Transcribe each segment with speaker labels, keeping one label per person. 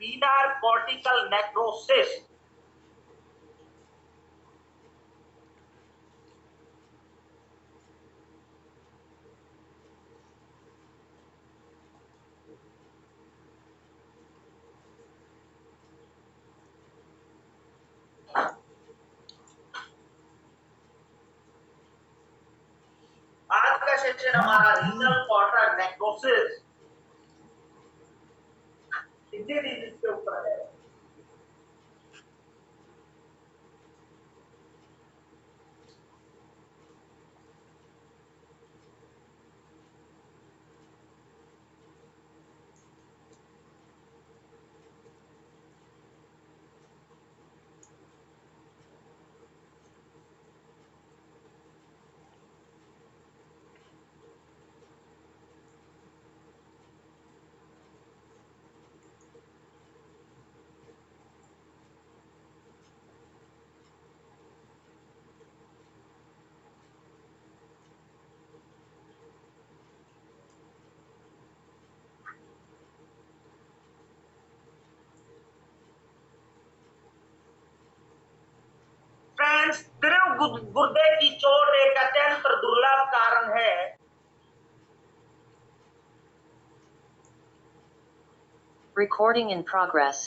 Speaker 1: Renal cortical necrosis. आज का session हमारा रीनल कॉर्टिकल नेक्रोसिस कितने डिजीज के ऊपर है। फ्रेंड्स, तीव्र गुर्दे की चोट एक अत्यंत दुर्लभ कारण है।
Speaker 2: Recording in progress.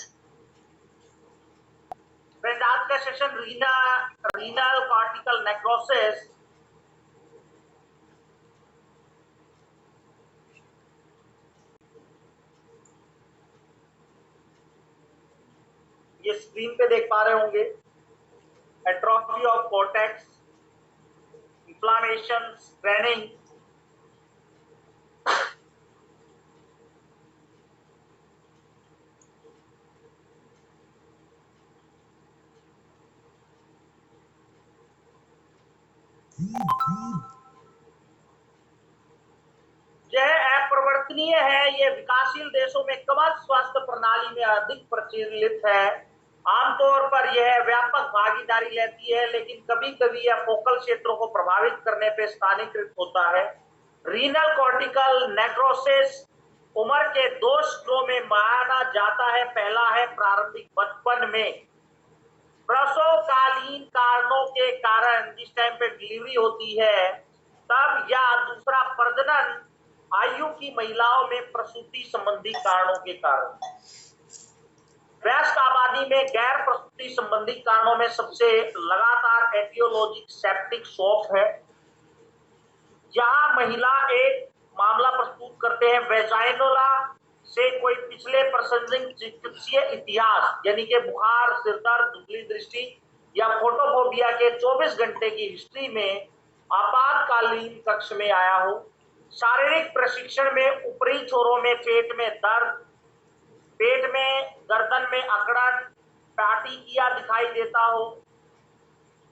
Speaker 1: फ्रेंड्स, आज का सेशन रीनल कॉर्टिकल नेक्रोसिस। ये स्क्रीन पे देख पा रहे होंगे। Atrophy of cortex, inflammation, straining. यह अप्रवर्तनीय है। यह विकासशील देशों में कवच स्वास्थ्य प्रणाली में अधिक प्रचलित है। आमतौर पर यह व्यापक भागीदारी लेती है, लेकिन कभी-कभी यह फोकल क्षेत्रों को प्रभावित करने पर स्थानीयकृत होता है। रीनल कॉर्टिकल नेक्रोसिस उम्र के 2 स्तरों में माना जाता है। पहला है प्रारंभिक बचपन में प्रसवकालीन कारणों के कारण, जिस टाइम पे डिलीवरी होती है तब, या दूसरा प्रजनन आयु की महिलाओं में प्रसूति संबंधी कारणों के कारण। वयस्क आबादी में गैर प्रसूति संबंधी कारणों में सबसे लगातार एटियोलॉजिक सेप्टिक शॉक है। जहां महिला एक मामला प्रस्तुत करते हैं वेजाइनोला से कोई पिछले प्रसंगिक चिकित्सीय इतिहास, यानी कि बुखार, सिरदर्द, धुंधली दृष्टि या फोटोफोबिया के 24 घंटे की हिस्ट्री में आपातकालीन कक्ष में आया हो। शारीरिक प्रशिक्षण में ऊपरी छोरों में पेट में दर्द, पेट में, गर्दन में अकड़न, पैटिकिया दिखाई देता हो।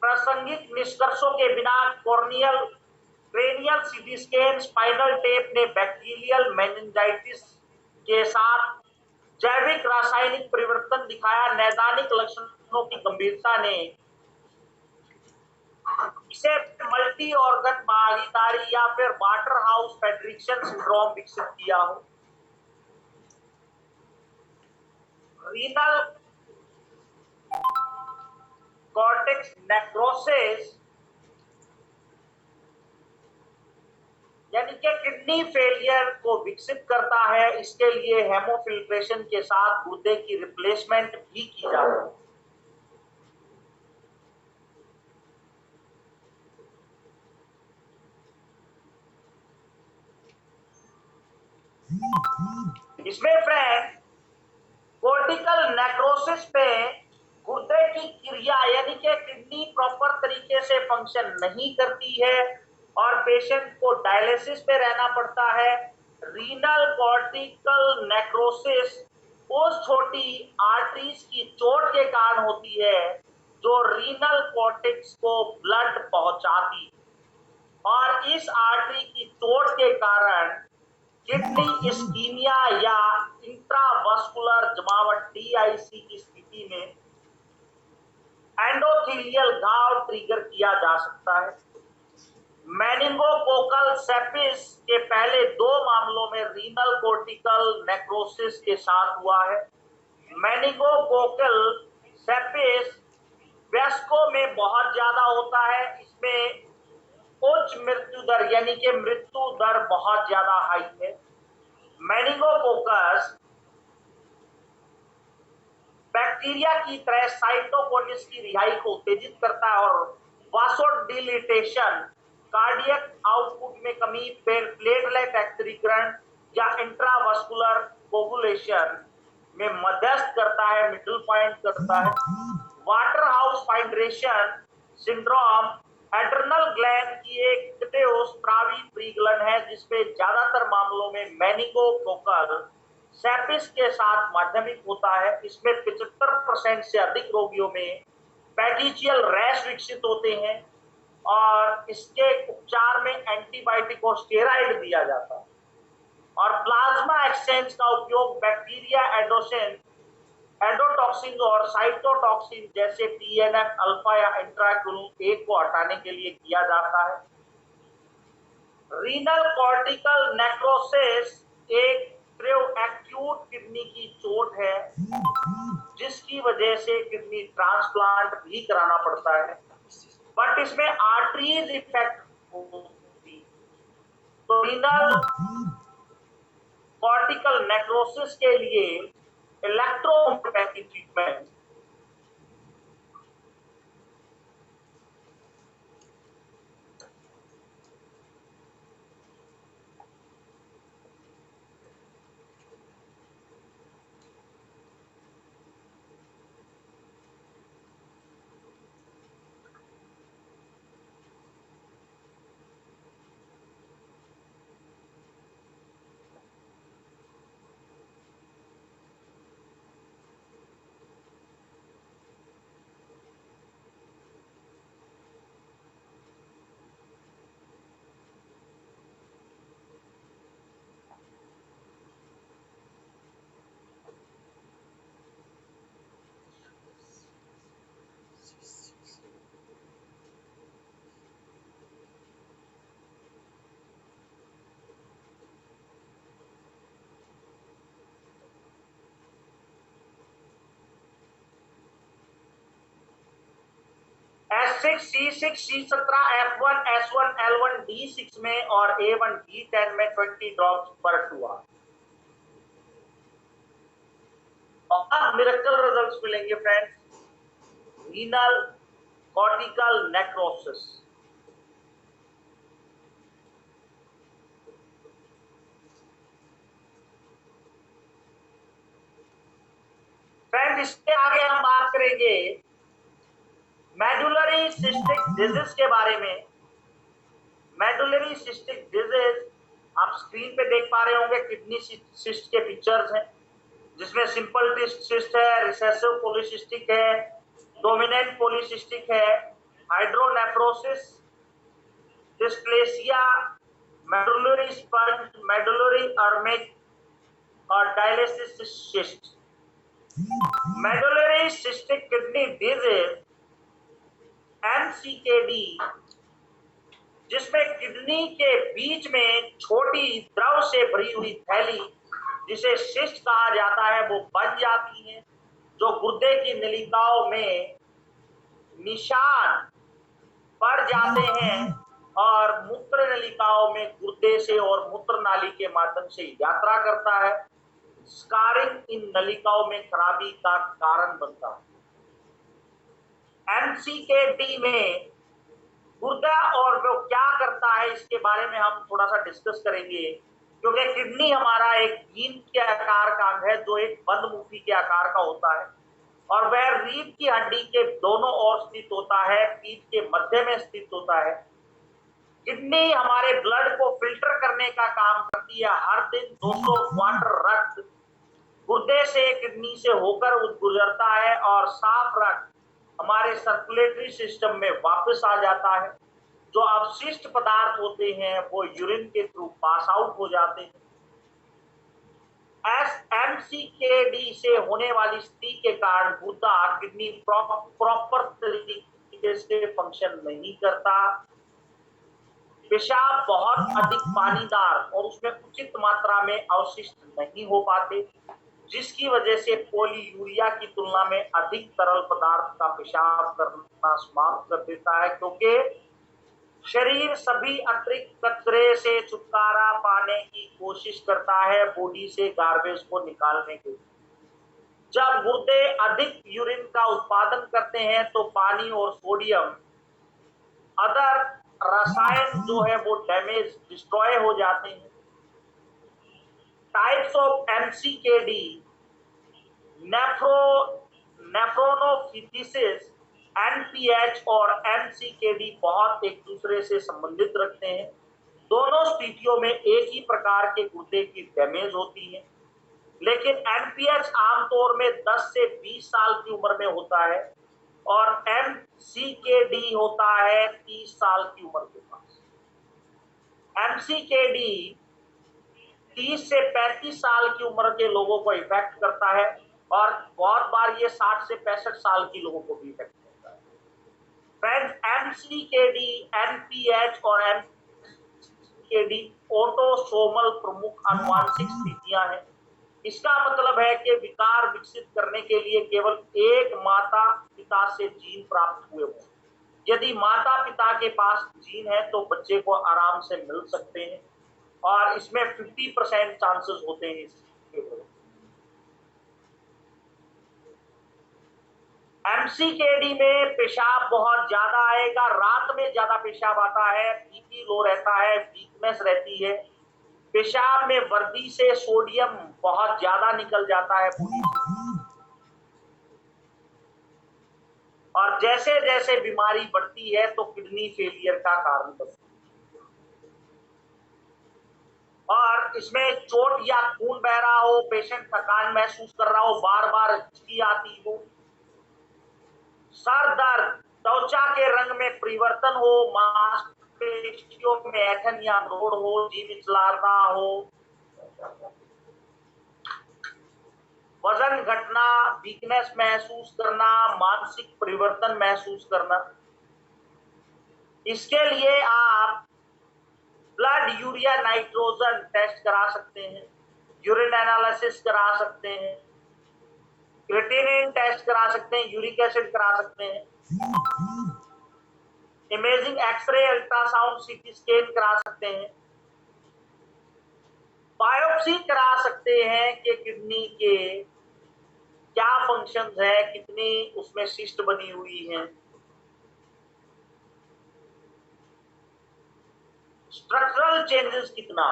Speaker 1: प्रासंगिक निष्कर्षों के बिना cranial CT scan, spinal tape ने बैक्टीरियल मेनिंजाइटिस के साथ जैविक रासायनिक परिवर्तन दिखाया। नैदानिक लक्षणों की गंभीरता ने इसे मल्टी ऑर्गन भागीदारी या फिर वाटर हाउस फेडरिक्सन सिंड्रोम विकसित किया हो। रीनल कॉर्टेक्स नेक्रोसिस यानी कि किडनी फेलियर को विकसित करता है। इसके लिए हेमोफिल्ट्रेशन के साथ गुर्दे की रिप्लेसमेंट भी की जाती है। इसमें फ्रेंड कॉर्टिकल नेक्रोसिस पे गुर्दे की क्रिया यानी कि किडनी प्रॉपर तरीके से फंक्शन नहीं करती है और पेशेंट को डायलिसिस पे रहना पड़ता है। रीनल कॉर्टिकल नेक्रोसिस उस छोटी आर्टरीज की चोट के कारण होती है जो रीनल कॉर्टेक्स को ब्लड पहुंचाती, और इस आर्टरी की चोट के कारण किडनी इस्कीमिया या इंट्रावास्कुलर जमावट DIC की स्थिति में एंडोथेलियल घाव ट्रिगर किया जा सकता है। मेनिंगोकोकल सेप्सिस के पहले 2 मामलों में रीनल कॉर्टिकल नेक्रोसिस के साथ हुआ है। मेनिंगोकोकल सेपिस वयस्कों में बहुत ज्यादा होता है। इसमें उच्च मृत्यु दर यानी कि मृत्यु दर बहुत ज्यादा हाई है। मेनिंगोकोकस बैक्टीरिया की तरह साइटोकिन्स की रिहाई को उत्तेजित करता है और वासोडिलिटेशन, कार्डियक आउटपुट में कमी, प्लेटलेट स्थिरीकरण या इंट्रावास्कुलर कोगुलेशन में मध्यस्थ करता है, मिडल पॉइंट करता है। Waterhouse Friderichsen syndrome adrenal gland की एक स्त्रावी परिगलन है जिसमें ज्यादातर मामलों में मेनिंगोकोकल सेपिस के साथ माध्यमिक होता है। इसमें 75% से अधिक रोगियों में पैटिशियल रैश विकसित होते हैं और इसके उपचार में एंटीबायोटिक और स्टेरॉइड दिया जाता है। और प्लाज्मा एक्सचेंज का उपयोग बैक्टीरिया एडोटॉक्सिन और साइटोटॉक्सिन जैसे टीएनएफ अल्फा या इंट्राक्यूलिन ए को हटाने के लिए किया जाता है। रीनल कॉर्टिकल नेक्रोसिस एक एक्यूट किडनी की चोट है जिसकी वजह से किडनी ट्रांसप्लांट भी कराना पड़ता है, बट इसमें आर्टरीज इफेक्ट होती। तो रीनल कॉर्टिकल नेक्रोसिस के लिए electrohomoeopathy treatment S6, C6, C17, F1, S1, L1, D6 में और A1, D10 में 20 ड्रॉप्स पर 2 आवर। और मिरेकल रिजल्ट्स मिलेंगे friends. Renal cortical necrosis friends, इसके आगे हम बात करेंगे मेडुलरी सिस्टिक डिजीज के बारे में। मेडुलरी सिस्टिक डिजीज आप स्क्रीन पे देख पा रहे होंगे, किडनी सिस्ट के पिक्चर्स हैं जिसमें सिंपल सिस्ट है, रिसेसिव पॉलीसिस्टिक है, डोमिनेंट पॉलीसिस्टिक है, hydronephrosis, dysplasia, medullary sponge, medullary uraemic और dialysis cyst. Medullary cystic kidney disease MCKD, जिसमें किडनी के बीच में छोटी द्रव से भरी हुई थैली जिसे सिस्ट कहा जाता है वो बन जाती है, जो गुर्दे की नलिकाओं में निशान पड़ जाते हैं और मूत्र नलिकाओं में गुर्दे से और मूत्र नाली के माध्यम से यात्रा करता है। स्कारिंग इन नलिकाओं में खराबी का कारण बनता है। MCKD में गुर्दा और वो क्या करता है इसके बारे में हम थोड़ा सा डिस्कस करेंगे, क्योंकि किडनी हमारा एक बीन के आकार का अंग है जो एक बंद मुट्ठी के आकार का होता है और वह रीढ़ की हड्डी के दोनों ओर स्थित होता है, पीठ के मध्य में स्थित होता है। किडनी हमारे ब्लड को फिल्टर करने का काम करती है। हर दिन 200 क्वार्टर रक्त गुर्दे से किडनी से होकर गुजरता है और साफ रक्त हमारे सर्कुलेटरी सिस्टम में वापस आ जाता है। जो अवशिष्ट पदार्थ होते हैं वो यूरिन के थ्रू पास आउट हो जाते हैं। MCKD से होने वाली स्थिति के कारण गुर्दा किडनी प्रॉपर तरीके से फंक्शन नहीं करता। पेशाब बहुत अधिक पानीदार और उसमें उचित मात्रा में अवशिष्ट नहीं हो पाते, जिसकी वजह से पॉलीयूरिया की तुलना में अधिक तरल पदार्थ का पेशाब करना समाप्त कर देता है, क्योंकि शरीर सभी अतिरिक्त कचरे से छुटकारा पाने की कोशिश करता है बॉडी से गार्बेज को निकालने के लिए। जब गुर्दे अधिक यूरिन का उत्पादन करते हैं तो पानी और सोडियम अदर रसायन जो है वो डैमेज डिस्ट्रॉय हो जाते हैं। टाइप्स ऑफ एमसीकेडी, नेफ्रोनोफिथिसिस, एनपीएच और एमसीकेडी बहुत एक दूसरे से संबंधित रखते हैं। दोनों स्थितियों में एक ही प्रकार के गुर्दे की डैमेज होती है, लेकिन एनपीएच आमतौर में 10 से 20 साल की उम्र में होता है और एमसीकेडी होता है 30 साल की उम्र के पास। एमसीकेडी 30 से 35 साल की उम्र के लोगों को इफेक्ट करता है और बहुत बार ये 60 से 65 साल के लोगों को भी इफेक्ट करता है। फ्रेंड्स, एमसीकेडी, एनपीएच और एमसीकेडी ऑटोसोमल प्रमुख आनुवांशिक स्थितियां हैं। इसका मतलब है कि विकार विकसित करने के लिए केवल एक माता पिता से जीन प्राप्त हुए हों। यदि माता पिता के पास जीन है तो बच्चे को आराम से मिल सकते हैं और इसमें 50% चांसेस होते हैं इसके। एमसीकेडी में पेशाब बहुत ज्यादा आएगा, रात में ज्यादा पेशाब आता है, बीपी लो रहता है, वीकनेस रहती है, पेशाब में वर्दी से सोडियम बहुत ज्यादा निकल जाता है बॉडी से, और जैसे जैसे बीमारी बढ़ती है तो किडनी फेलियर का कारण बनती है। और इसमें चोट या खून बह रहा हो, पेशेंट थकान महसूस कर रहा हो, बार बार हिचकी आती हो, सर दर्द, त्वचा के रंग में परिवर्तन हो, मांसपेशियों में ऐंठन या रोड हो, जी मिचलाना हो, वजन घटना, वीकनेस महसूस करना, मानसिक परिवर्तन महसूस करना। इसके लिए आप ब्लड यूरिया नाइट्रोजन टेस्ट करा सकते हैं, यूरिन एनालिसिस करा सकते हैं, क्रिएटिनिन टेस्ट करा सकते हैं, यूरिक एसिड करा सकते हैं, imaging x-ray, ultrasound, CT scan करा सकते हैं, बायोप्सी करा सकते हैं कि किडनी के क्या फंक्शंस है, कितनी उसमें सिस्ट बनी हुई है, स्ट्रक्चरल चेंजेस कितना,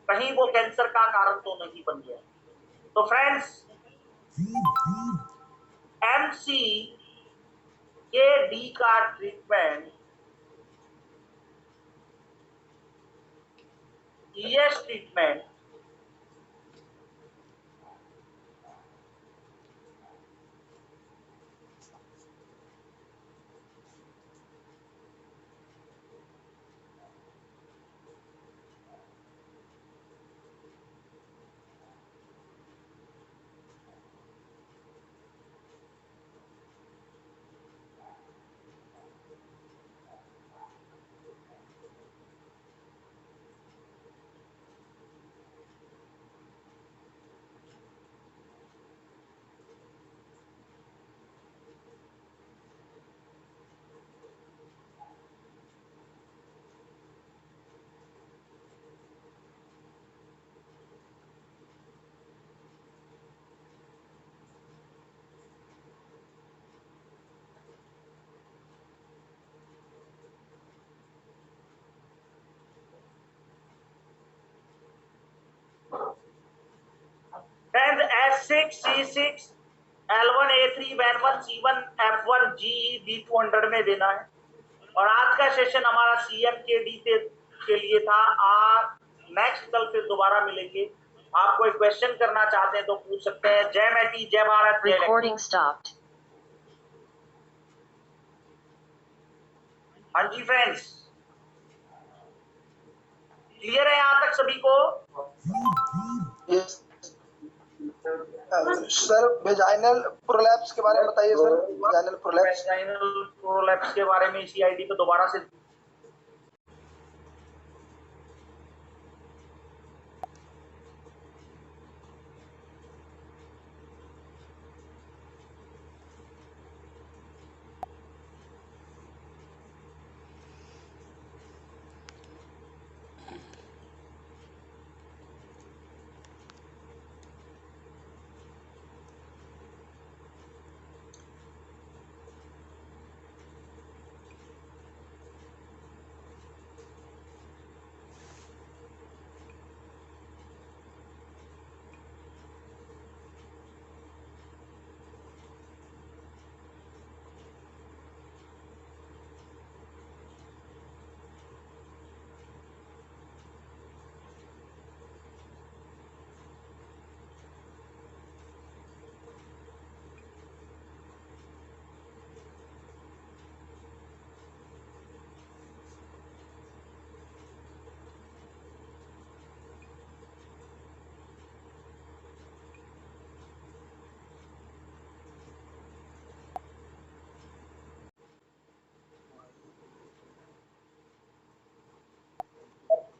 Speaker 1: कहीं वो कैंसर का कारण तो नहीं बन गया। तो फ्रेंड्स, एमसी के डी का treatment ES treatment and S6, C6, L1, A3, N1, C1, F1, GE, D200 में देना है। और आज का सेशन हमारा सीएम के डी के लिए था। आज नेक्स्ट कल फिर दोबारा मिलेंगे। आप कोई क्वेश्चन करना चाहते हैं तो पूछ सकते हैं। जय मैटी, जय भारत, जय।
Speaker 2: Recording stopped.
Speaker 1: हाँ जी फ्रेंड्स, क्लियर है यहाँ तक सभी को?
Speaker 3: सर वेजाइनल प्रोलैप्स के बारे में बताइए sir. Vaginal prolapse,
Speaker 1: vaginal prolapse के बारे में इसी आईडी पे दोबारा से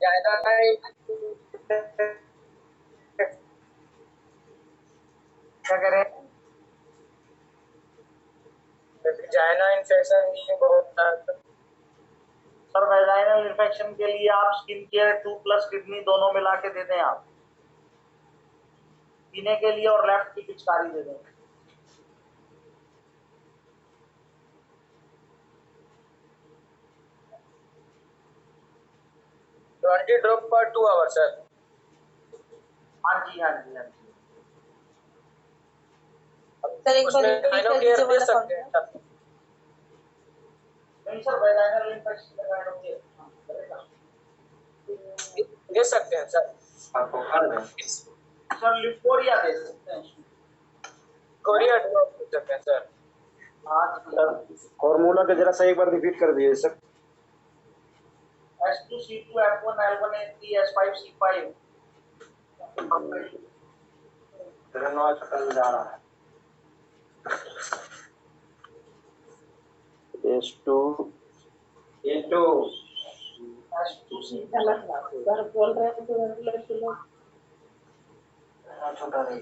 Speaker 1: क्या करें?
Speaker 4: वजाइना इन्फेक्शन की बहुत
Speaker 1: सर वेजाइनल इन्फेक्शन के लिए आप स्किन केयर 2+ किडनी दोनों मिला के दे दें आप पीने के लिए और लेफ्ट की पिचकारी दे दें।
Speaker 4: ट्वेंटी ड्रॉप पर 2 आवर सर।
Speaker 1: हाँ जी हाँ जी हाँ जी।
Speaker 5: सर एक बार
Speaker 4: उसमें
Speaker 5: repeat
Speaker 4: गाइनो
Speaker 5: कर
Speaker 4: केयर
Speaker 5: दीजिए
Speaker 4: दे
Speaker 5: वाला
Speaker 4: सकते हैं
Speaker 5: फॉर्मूला।
Speaker 4: सर।
Speaker 1: नहीं सर वेजाइनल इन्फेक्शन का गाइनो केयर
Speaker 4: दे सकते हैं सर।
Speaker 1: सर लिपोरिया दे सकते हैं।
Speaker 4: कोरिया ड्रॉप दे सकते हैं सर।
Speaker 1: आज
Speaker 6: सर फॉर्मूला का जरा सा एक बार रिपीट कर दीजिए सर।
Speaker 1: S2C2F1L1A3 S5C5
Speaker 6: जा रहा है S2
Speaker 1: S2C
Speaker 5: सर बोल रहे हैं तो
Speaker 6: छोटा रही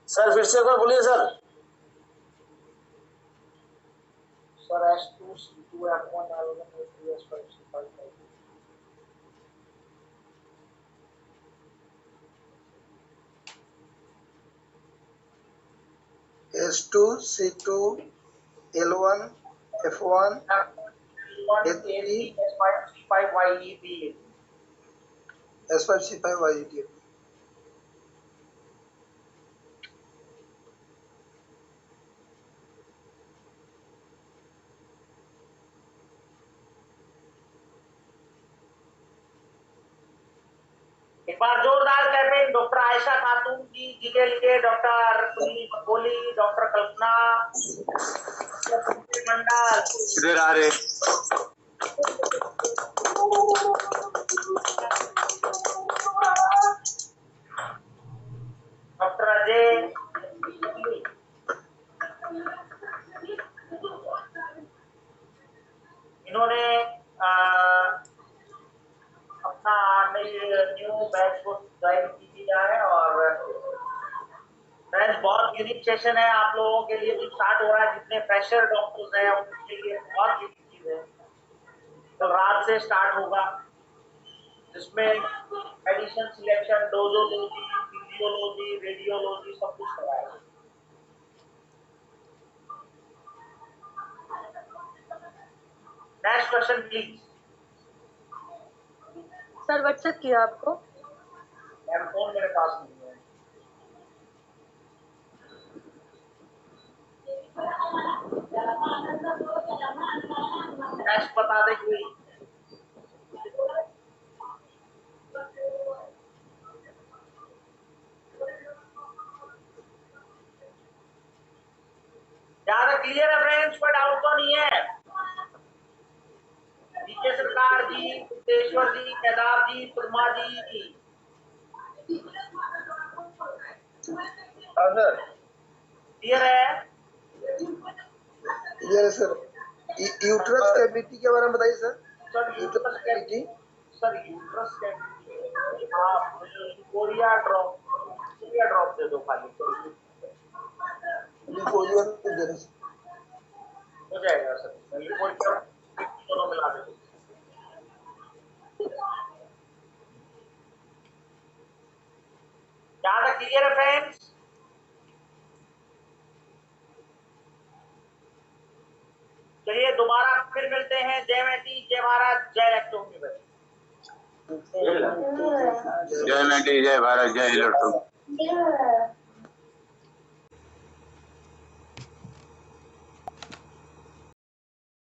Speaker 6: सर फिर से एक बार बोलिए sir.
Speaker 1: Sir S2C2F1L1A3 S5C5
Speaker 3: S2C2 L1 F1
Speaker 1: A3 S5C5 YEP
Speaker 3: S5C5 YET।
Speaker 1: एक बार जोरदार क्लैपिंग डॉक्टर आयशा खातून जी के लिए, डॉक्टर सुनील बकोली, डॉक्टर कल्पना मंडल,
Speaker 6: इधर आ रहे
Speaker 1: डॉक्टर अजय, इन्होंने अपना न्यू बैच को ज्वाइन किया है और फ्रेंड्स बहुत यूनिक सेशन है आप लोगों के लिए जो स्टार्ट हो रहा है। जितने फ्रेशर डॉक्टर्स हैं उनके लिए बहुत यूनिक चीज है। तो रात से स्टार्ट होगा जिसमें मेडिसिन सिलेक्शन, डोजोलॉजी, फिजियोलॉजी, रेडियोलॉजी सब कुछ कराएगा। Next question please.
Speaker 5: Sir WhatsApp किया आपको।
Speaker 1: मैम फोन मेरे पास नहीं है। नेक्स्ट बता दे कोई। ज्यादा क्लियर है फ्रेंड्स, कोई डाउट तो नहीं है। डीके सरकार जी, सिद्धेश्वर जी, केदार जी, सुरमा जी।
Speaker 3: हाँ सर
Speaker 1: क्लियर है?
Speaker 3: ये सर यूट्रस कैविटी के बारे में बताइए sir.
Speaker 1: Sir uterus cavity, sir uterus cavity आप लिपोरिया ड्रॉप दे दो खाली
Speaker 3: लिपोरिया दे रहे
Speaker 1: हो जाएगा सर। लिपोरिया दोनों मिला दे दो। ज्यादा क्लियर है फ्रेंड्स? चलिए दोबारा फिर मिलते हैं। जय मैटी, जय भारत, जय इलेक्ट्रॉनिक।
Speaker 6: जय मैटी, जय भारत, जय इलेक्ट्रॉनिक।